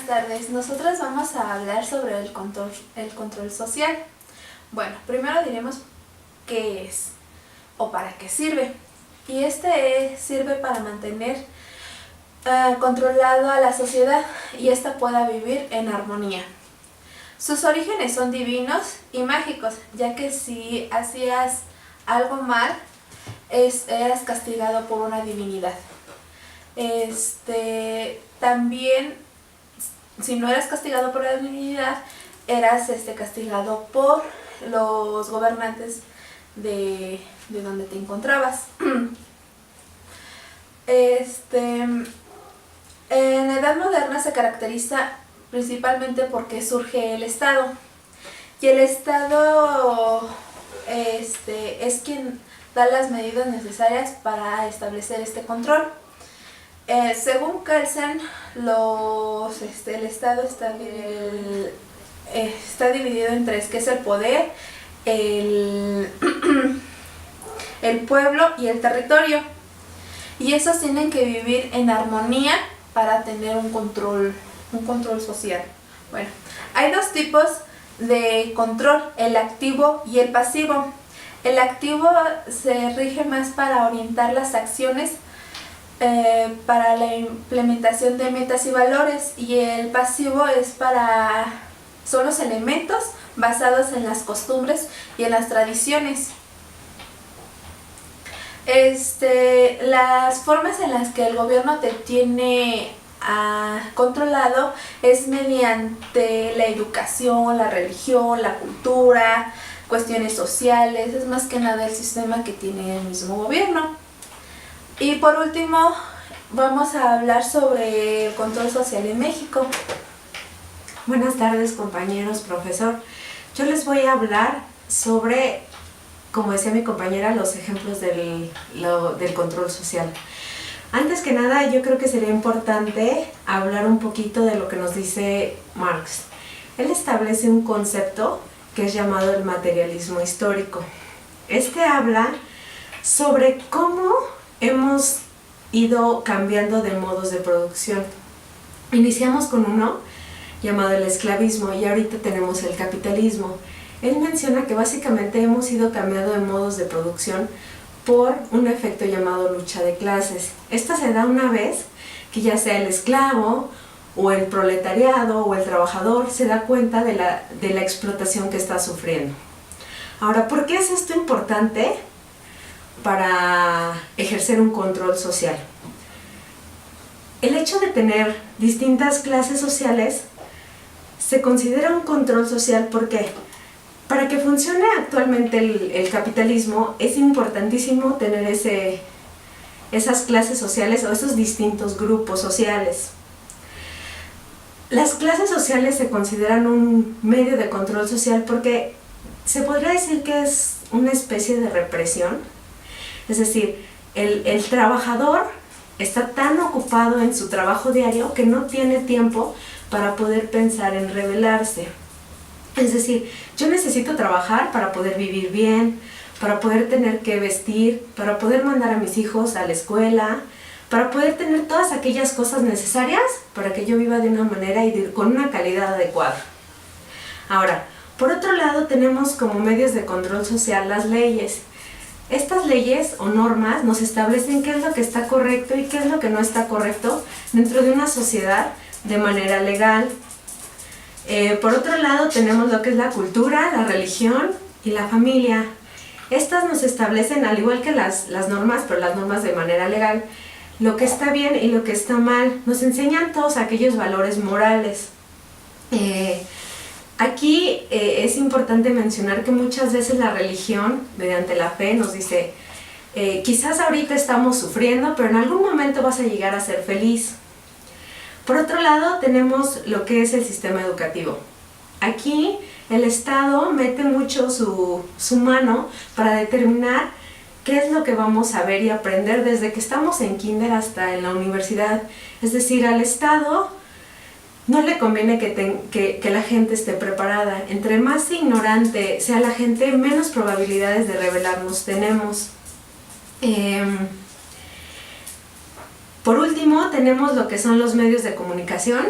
buenas tardes. Nosotras vamos a hablar sobre el control social. Bueno, primero diremos qué es o para qué sirve. Y sirve para mantener controlado a la sociedad y ésta pueda vivir en armonía. Sus orígenes son divinos y mágicos, ya que si hacías algo mal, eras castigado por una divinidad. También, si no eras castigado por la divinidad, eras castigado por los gobernantes de donde te encontrabas. En la Edad Moderna se caracteriza principalmente porque surge el Estado. Y el Estado es quien da las medidas necesarias para establecer este control. Según Kelsen, el Estado está dividido en tres, que es el poder, el pueblo y el territorio. Y esos tienen que vivir en armonía para tener un control social. Bueno, hay dos tipos de control, el activo y el pasivo. El activo se rige más para orientar las acciones para la implementación de metas y valores, y el pasivo son los elementos basados en las costumbres y en las tradiciones. Las formas en las que el gobierno te tiene controlado es mediante la educación, la religión, la cultura, cuestiones sociales. Es más que nada el sistema que tiene el mismo gobierno. Y por último, vamos a hablar sobre el control social en México. Buenas tardes, compañeros, profesor. Yo les voy a hablar sobre, como decía mi compañera, los ejemplos del control social. Antes que nada, yo creo que sería importante hablar un poquito de lo que nos dice Marx. Él establece un concepto que es llamado el materialismo histórico. Habla sobre cómo hemos ido cambiando de modos de producción. Iniciamos con uno llamado el esclavismo y ahorita tenemos el capitalismo. Él menciona que básicamente hemos ido cambiando de modos de producción por un efecto llamado lucha de clases. Esta se da una vez que ya sea el esclavo o el proletariado o el trabajador se da cuenta de la explotación que está sufriendo. Ahora, ¿por qué es esto importante para ejercer un control social? El hecho de tener distintas clases sociales se considera un control social. ¿Por qué? Para que funcione actualmente el capitalismo es importantísimo tener esas clases sociales o esos distintos grupos sociales. Las clases sociales se consideran un medio de control social porque se podría decir que es una especie de represión. Es decir, el trabajador está tan ocupado en su trabajo diario que no tiene tiempo para poder pensar en rebelarse. Es decir, yo necesito trabajar para poder vivir bien, para poder tener que vestir, para poder mandar a mis hijos a la escuela, para poder tener todas aquellas cosas necesarias para que yo viva de una manera y con una calidad adecuada. Ahora, por otro lado, tenemos como medios de control social las leyes. Estas leyes o normas nos establecen qué es lo que está correcto y qué es lo que no está correcto dentro de una sociedad de manera legal. Por otro lado, tenemos lo que es la cultura, la religión y la familia. Estas nos establecen, al igual que las normas, pero las normas de manera legal, lo que está bien y lo que está mal. Nos enseñan todos aquellos valores morales. Aquí es importante mencionar que muchas veces la religión, mediante la fe, nos dice quizás ahorita estamos sufriendo, pero en algún momento vas a llegar a ser feliz. Por otro lado, tenemos lo que es el sistema educativo. Aquí el Estado mete mucho su mano para determinar qué es lo que vamos a ver y aprender desde que estamos en kinder hasta en la universidad. Es decir, al Estado no le conviene que la gente esté preparada. Entre más ignorante sea la gente, menos probabilidades de rebelarnos tenemos. Por último, tenemos lo que son los medios de comunicación.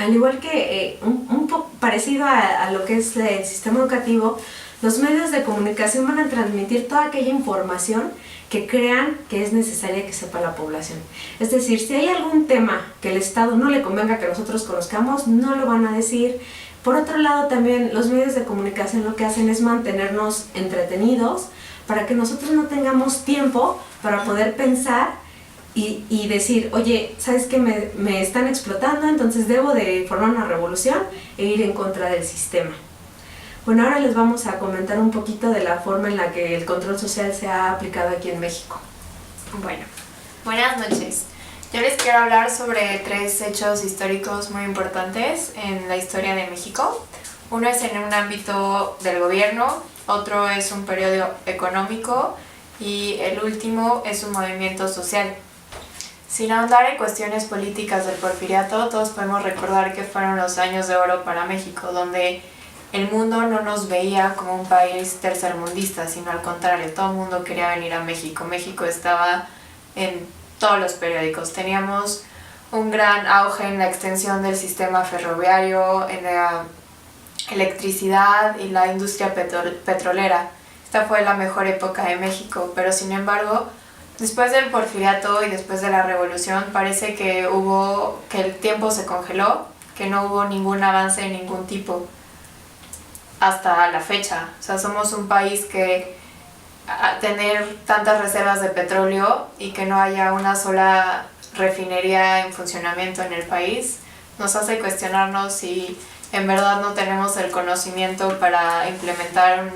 Al igual que un poco parecido a lo que es el sistema educativo, los medios de comunicación van a transmitir toda aquella información que crean que es necesaria que sepa la población. Es decir, si hay algún tema que el Estado no le convenga que nosotros conozcamos, no lo van a decir. Por otro lado, también los medios de comunicación lo que hacen es mantenernos entretenidos para que nosotros no tengamos tiempo para poder pensar y decir, oye, ¿sabes qué? Me están explotando, entonces debo de formar una revolución e ir en contra del sistema. Bueno, ahora les vamos a comentar un poquito de la forma en la que el control social se ha aplicado aquí en México. Bueno, buenas noches. Yo les quiero hablar sobre 3 hechos históricos muy importantes en la historia de México. Uno es en un ámbito del gobierno, otro es un periodo económico y el último es un movimiento social. Sin ahondar en cuestiones políticas del Porfiriato, todos podemos recordar que fueron los años de oro para México, donde el mundo no nos veía como un país tercermundista, sino al contrario, todo el mundo quería venir a México. México estaba en todos los periódicos. Teníamos un gran auge en la extensión del sistema ferroviario, en la electricidad y la industria petrolera. Esta fue la mejor época de México, pero sin embargo, después del Porfiriato y después de la Revolución, parece que el tiempo se congeló, que no hubo ningún avance de ningún tipo hasta la fecha. O sea, somos un país que tener tantas reservas de petróleo y que no haya una sola refinería en funcionamiento en el país nos hace cuestionarnos si en verdad no tenemos el conocimiento para implementar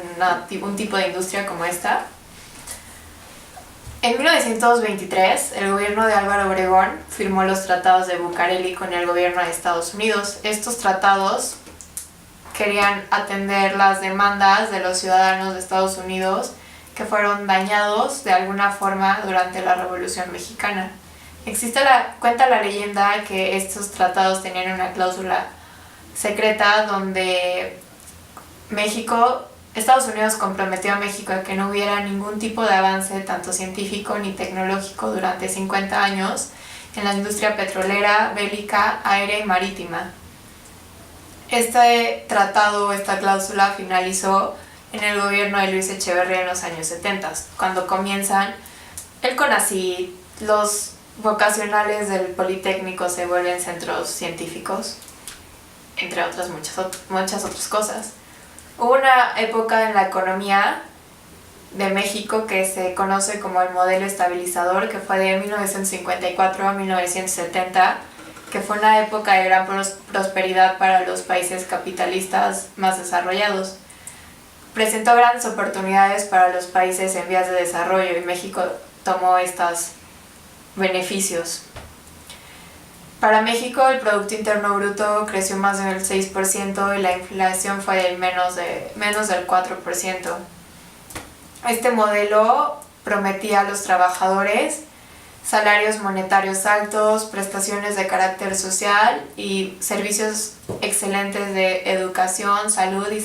un tipo de industria como esta. En 1923, el gobierno de Álvaro Obregón firmó los tratados de Bucareli con el gobierno de Estados Unidos. Estos tratados querían atender las demandas de los ciudadanos de Estados Unidos que fueron dañados de alguna forma durante la Revolución Mexicana. Cuenta la leyenda que estos tratados tenían una cláusula secreta donde Estados Unidos comprometió a México a que no hubiera ningún tipo de avance, tanto científico ni tecnológico, durante 50 años en la industria petrolera, bélica, aérea y marítima. Este tratado, esta cláusula, finalizó en el gobierno de Luis Echeverría en los años 70, cuando comienzan el CONACYT, los vocacionales del Politécnico se vuelven centros científicos, entre otras muchas otras cosas. Hubo una época en la economía de México que se conoce como el modelo estabilizador, que fue de 1954 a 1970, que fue una época de gran prosperidad para los países capitalistas más desarrollados. Presentó grandes oportunidades para los países en vías de desarrollo y México tomó estos beneficios. Para México, el Producto Interno Bruto creció más del 6% y la inflación fue de menos del 4%. Este modelo prometía a los trabajadores salarios monetarios altos, prestaciones de carácter social y servicios excelentes de educación, salud y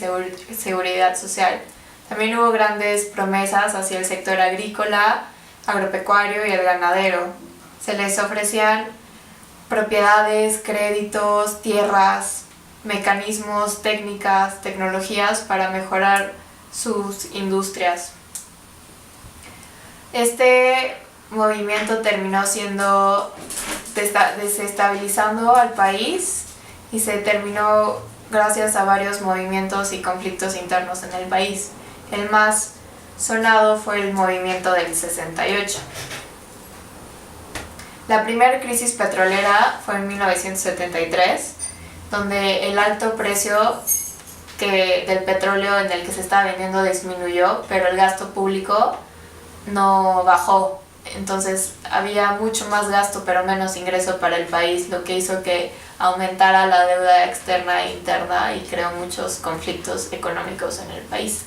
seguridad social. También hubo grandes promesas hacia el sector agrícola, agropecuario y el ganadero. Se les ofrecían propiedades, créditos, tierras, mecanismos, técnicas, tecnologías para mejorar sus industrias. Este movimiento terminó desestabilizando al país y se terminó gracias a varios movimientos y conflictos internos en el país. El más sonado fue el movimiento del 68. La primera crisis petrolera fue en 1973, donde el alto precio del petróleo en el que se estaba vendiendo disminuyó, pero el gasto público no bajó. Entonces había mucho más gasto pero menos ingreso para el país, lo que hizo que aumentara la deuda externa e interna y creó muchos conflictos económicos en el país.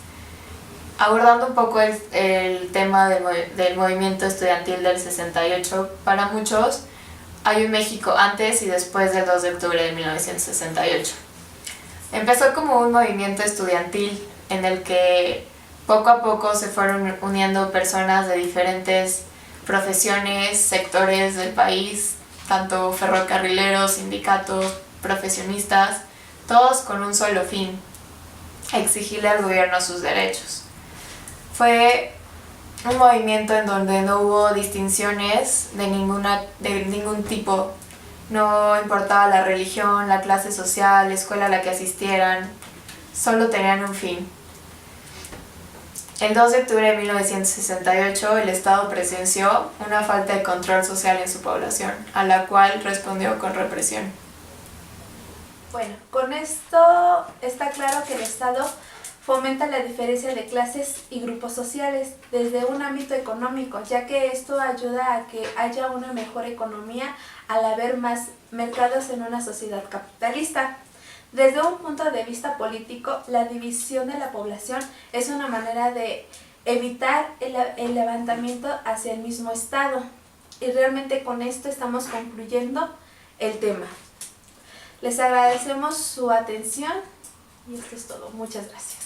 Abordando un poco el tema del movimiento estudiantil del 68, para muchos hay un México antes y después del 2 de octubre de 1968. Empezó como un movimiento estudiantil en el que poco a poco se fueron uniendo personas de diferentes profesiones, sectores del país, tanto ferrocarrileros, sindicatos, profesionistas, todos con un solo fin: exigirle al gobierno sus derechos. Fue un movimiento en donde no hubo distinciones de ningún tipo. No importaba la religión, la clase social, la escuela a la que asistieran, solo tenían un fin. El 2 de octubre de 1968 el Estado presenció una falta de control social en su población, a la cual respondió con represión. Bueno, con esto está claro que el Estado fomenta la diferencia de clases y grupos sociales desde un ámbito económico, ya que esto ayuda a que haya una mejor economía al haber más mercados en una sociedad capitalista. Desde un punto de vista político, la división de la población es una manera de evitar el levantamiento hacia el mismo Estado. Y realmente con esto estamos concluyendo el tema. Les agradecemos su atención y esto es todo. Muchas gracias.